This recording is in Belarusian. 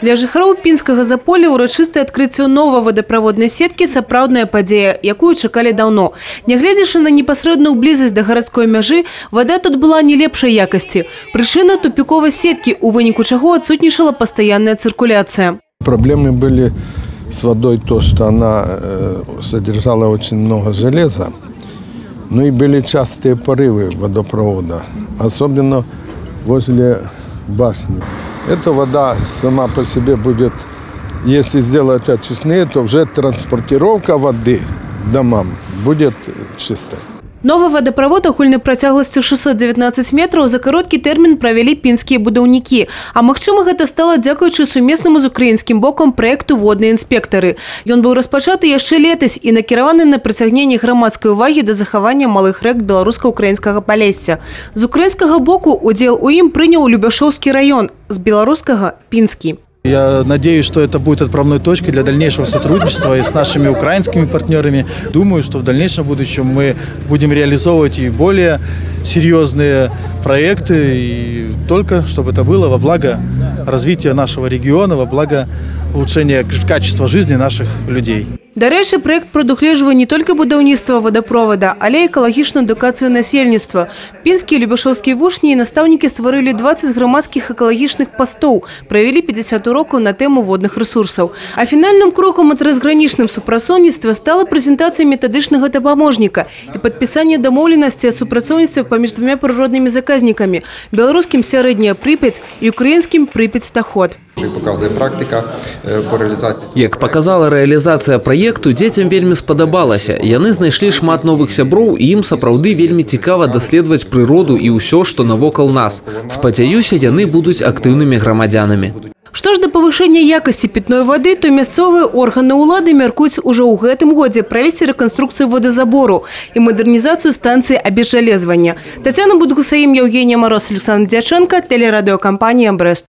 Для жыхароў пінскага заполя урачыстае адкрыццё новай водаправоднай сеткі сапраўдная падзея, якую чакалі даўно. Нягледзячы на непасрэдную блізасць да гарадской мяжы, вада тут была не лепшай якасці. Прычына тупіковай сеткі, у выніку чаго адсутнічала пастаянная циркуляция. Проблемы были с водой то, что она содержала очень много железа. Ну и были частые порывы водопровода, особенно возле башни. Эта вода сама по себе будет, если сделать очистные, то уже транспортировка воды домам будет чистой. Новый водопровод агульнай працягласцю 619 метров за кароткі тэрмін правялі пінскія будаўнікі. А магчыма, гэта стала дзякуючы сумеснаму з украінскім бокам праекту «Водныя інспектары». Ён быў распачаты яшчэ летась і накіраваны на прыцягненне грамадскай увагі да захавання малых рэк беларуска-украінскага палесця. З украінскага боку удзел у ім прыняў Любашоўскі раён, з беларускага – Пінскі. Я надеюсь, что это будет отправной точкой для дальнейшего сотрудничества и с нашими украинскими партнерами. Думаю, что в дальнейшем будущем мы будем реализовывать и более серьезные проекты, и только чтобы это было во благо развития нашего региона, во благо улучшения качества жизни наших людей. Дарэчы, проект прадугледжвае не толькі будаўніцтва водопровода, але і экалагічную адукацыю насельніцтва. Пінскія любашоўскія вучні і настаўнікі стварылі 20 грамадскіх экалагічных пастоў, правялі 50 урокаў на тэму водных ресурсаў. А фінальным крокам у трансгранічным супрацоўніцтве стала прэзентацыя метадычнага дапаможніка і падпісанне дамоўленасці о супрацоўніцтве паміж двумя прыроднымі заказнікамі – беларускім Сярэдняя Прыпяць і украінскім Прыпяць-Таход. Як показала рэалізацыя праекту, дзецям вельмі спадабалася. Яны знайшлі шмат новых сяброў, і ім сапраўды вельмі цікава даследаваць прыроду і ўсё, што навокал нас. Спадзяюся, яны будуць актыўнымі грамадзянамі. Што ж да павышэння якасці пітной вады, то мясцовыя органы ўлады мяркуюць ужо ў гэтым годзе правесці рэканструкцыю водазабору і мадэрнізацыю станцыі абезжалезвання. Тацяна Будгусаім, Евгения Мороз, Александр Дьяченко, телерадиокомпания «Брест».